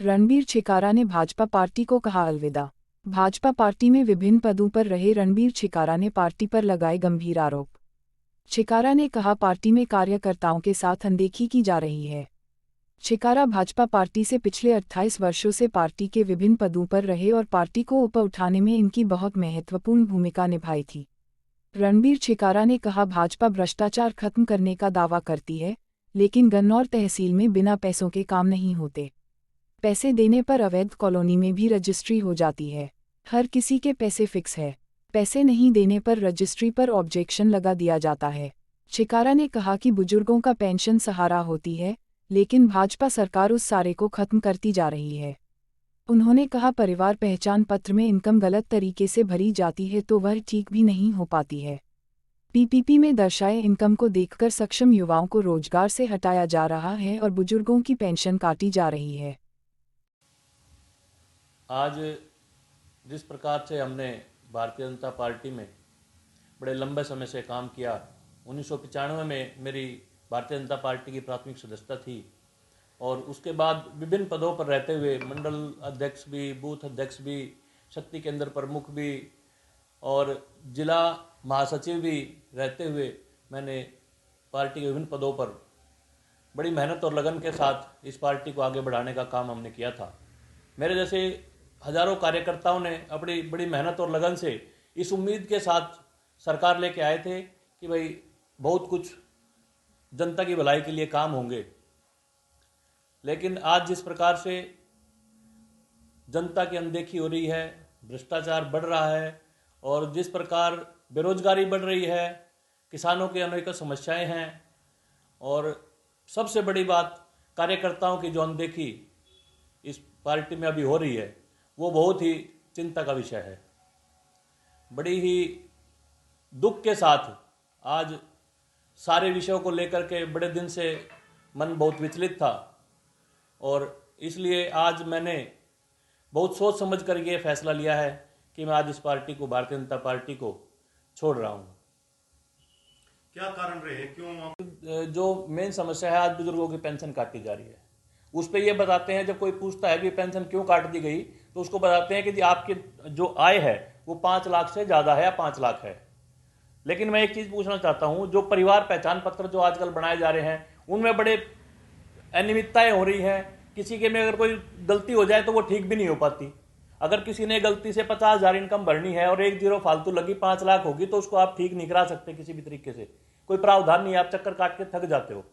रणबीर छिकारा ने भाजपा पार्टी को कहा अलविदा। भाजपा पार्टी में विभिन्न पदों पर रहे रणबीर छिकारा ने पार्टी पर लगाए गंभीर आरोप। छिकारा ने कहा, पार्टी में कार्यकर्ताओं के साथ अनदेखी की जा रही है। छिकारा भाजपा पार्टी से पिछले 28 वर्षों से पार्टी के विभिन्न पदों पर रहे और पार्टी को ऊपर उठाने में इनकी बहुत महत्वपूर्ण भूमिका निभाई थी। रणबीर छिकारा ने कहा, भाजपा भ्रष्टाचार खत्म करने का दावा करती है, लेकिन गन्नौर तहसील में बिना पैसों के काम नहीं होते। पैसे देने पर अवैध कॉलोनी में भी रजिस्ट्री हो जाती है। हर किसी के पैसे फिक्स है। पैसे नहीं देने पर रजिस्ट्री पर ऑब्जेक्शन लगा दिया जाता है। छिकारा ने कहा कि बुजुर्गों का पेंशन सहारा होती है, लेकिन भाजपा सरकार उस सारे को खत्म करती जा रही है। उन्होंने कहा, परिवार पहचान पत्र में इनकम गलत तरीके से भरी जाती है तो वह ठीक भी नहीं हो पाती है। पीपीपी में दर्शाए इनकम को देखकर सक्षम युवाओं को रोजगार से हटाया जा रहा है और बुजुर्गों की पेंशन काटी जा रही है। आज जिस प्रकार से हमने भारतीय जनता पार्टी में बड़े लंबे समय से काम किया, 1995 में मेरी भारतीय जनता पार्टी की प्राथमिक सदस्यता थी और उसके बाद विभिन्न पदों पर रहते हुए मंडल अध्यक्ष भी, बूथ अध्यक्ष भी, शक्ति केंद्र प्रमुख भी और जिला महासचिव भी रहते हुए मैंने पार्टी के विभिन्न पदों पर बड़ी मेहनत और लगन के साथ इस पार्टी को आगे बढ़ाने का काम हमने किया था। मेरे जैसे हजारों कार्यकर्ताओं ने अपनी बड़ी मेहनत और लगन से इस उम्मीद के साथ सरकार लेके आए थे कि भाई बहुत कुछ जनता की भलाई के लिए काम होंगे। लेकिन आज जिस प्रकार से जनता की अनदेखी हो रही है, भ्रष्टाचार बढ़ रहा है और जिस प्रकार बेरोजगारी बढ़ रही है, किसानों की अनेक समस्याएं हैं और सबसे बड़ी बात कार्यकर्ताओं की जो अनदेखी इस पार्टी में अभी हो रही है, वो बहुत ही चिंता का विषय है। बड़ी ही दुख के साथ आज सारे विषयों को लेकर के बड़े दिन से मन बहुत विचलित था और इसलिए आज मैंने बहुत सोच समझ कर ये फैसला लिया है कि मैं आज इस पार्टी को, भारतीय जनता पार्टी को छोड़ रहा हूँ। क्या कारण रहे, क्यों? जो मेन समस्या है, आज बुजुर्गों की पेंशन काटी जा रही है। उस पर यह बताते हैं, जब कोई पूछता है कि पेंशन क्यों काट दी गई, तो उसको बताते हैं कि जी आपकी जो आय है वो 5 लाख से ज़्यादा है या 5 लाख है। लेकिन मैं एक चीज़ पूछना चाहता हूं, जो परिवार पहचान पत्र जो आजकल बनाए जा रहे हैं उनमें बड़े अनियमितताएं हो रही हैं। किसी के में अगर कोई गलती हो जाए तो वो ठीक भी नहीं हो पाती। अगर किसी ने गलती से 50,000 इनकम भरनी है और 1 जीरो फालतू लगी 5 लाख होगी तो उसको आप ठीक नहीं करा सकते किसी भी तरीके से। कोई प्रावधान नहीं है, आप चक्कर काट के थक जाते हो।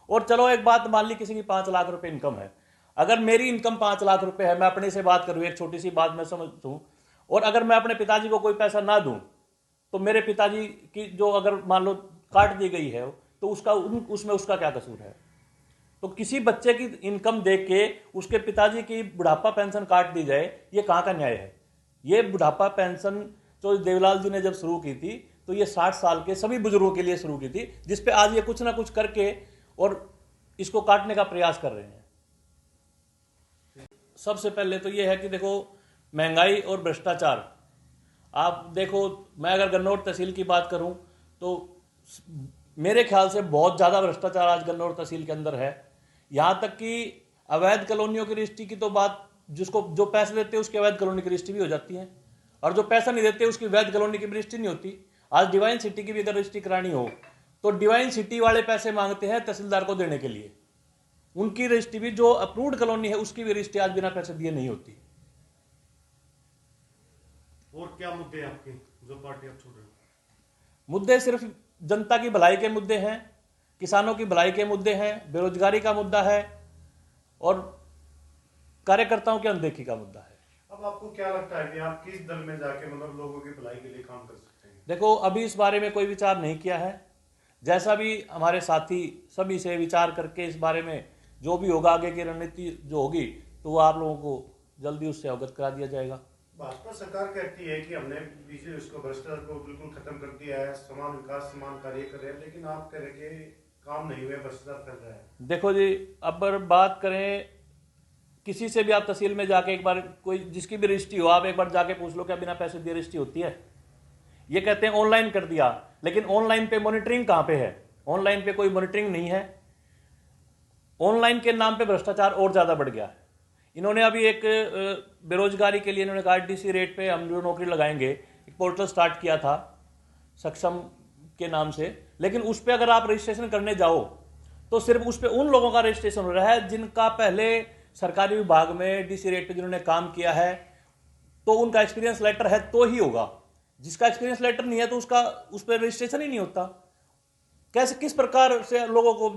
और चलो एक बात मान ली, किसी की 5 लाख रुपए इनकम है। अगर मेरी इनकम 5 लाख रुपए है, मैं अपने से बात करूं, एक छोटी सी बात मैं समझ दूं, और अगर मैं अपने पिताजी को कोई पैसा ना दूं तो मेरे पिताजी की जो अगर मान लो काट दी गई है तो उसमें उसका क्या कसूर है? तो किसी बच्चे की इनकम देख के उसके पिताजी की बुढ़ापा पेंशन काट दी जाए, ये कहाँ का न्याय है? ये बुढ़ापा पेंशन जो देवलाल जी ने जब शुरू की थी तो ये 60 साल के सभी बुजुर्गों के लिए शुरू की थी, जिसपे आज ये कुछ ना कुछ करके और इसको काटने का प्रयास कर रहे हैं। सबसे पहले तो ये है कि देखो, महंगाई और भ्रष्टाचार, आप देखो, मैं अगर गन्नौर तहसील की बात करूं तो मेरे ख्याल से बहुत ज़्यादा भ्रष्टाचार आज गन्नौर तहसील के अंदर है। यहाँ तक कि अवैध कॉलोनियों की रजिस्ट्री की तो बात, जिसको जो पैसे देते हैं उसकी अवैध कॉलोनी की रजिस्ट्री भी हो जाती है और जो पैसा नहीं देते उसकी वैध कॉलोनी की रजिस्ट्री नहीं होती। आज डिवाइन सिटी की भी अगर रजिस्ट्री करानी हो तो डिवाइन सिटी वाले पैसे मांगते हैं तहसीलदार को देने के लिए। उनकी रजिस्ट्री भी, जो अप्रूव्ड कॉलोनी है उसकी भी रजिस्ट्री आज बिना पैसे दिए नहीं होती। और क्या मुद्दे आपके जो पार्टी आप छोड़ रहे हो? मुद्दे सिर्फ जनता की भलाई के मुद्दे हैं, किसानों की भलाई के मुद्दे हैं, बेरोजगारी का मुद्दा है और कार्यकर्ताओं की अनदेखी का मुद्दा है। अब आपको क्या लगता है कि आप किस दल में जाके मतलब लोगों की भलाई के लिए काम कर सकते हैं? देखो, अभी इस बारे में कोई विचार नहीं किया है। जैसा भी हमारे साथी सभी से विचार करके इस बारे में जो भी होगा, आगे की रणनीति जो होगी, तो वो आप लोगों को जल्दी उससे अवगत करा दिया जाएगा। भाजपा सरकार कहती है कि हमने बीजेपी इसको भ्रष्टाचार को बिल्कुल खत्म कर दिया है, समान विकास समान कार्य कर रहे हैं, लेकिन आप कह रहे कि काम नहीं हुए, भ्रष्टाचार फैल रहा है। देखो जी, अब बात करें, किसी से भी आप तहसील में जाके एक बार, कोई जिसकी भी रजिस्ट्री हो, आप एक बार जाके पूछ लो क्या बिना पैसे दिए रजिस्ट्री होती है? ये कहते हैं ऑनलाइन कर दिया, लेकिन ऑनलाइन पे मॉनिटरिंग कहां पे है? ऑनलाइन पे कोई मॉनिटरिंग नहीं है। ऑनलाइन के नाम पे भ्रष्टाचार और ज्यादा बढ़ गया है। इन्होंने अभी एक बेरोजगारी के लिए इन्होंने कहा डीसी रेट पे हम जो नौकरी लगाएंगे, एक पोर्टल स्टार्ट किया था सक्षम के नाम से, लेकिन उस पर अगर आप रजिस्ट्रेशन करने जाओ तो सिर्फ उस पर उन लोगों का रजिस्ट्रेशन हो रहा है जिनका पहले सरकारी विभाग में डीसी रेट पे जिन्होंने काम किया है, तो उनका एक्सपीरियंस लेटर है तो ही होगा। जिसका एक्सपीरियंस लेटर नहीं है तो उसका उस पर रजिस्ट्रेशन ही नहीं होता। कैसे किस प्रकार से लोगों को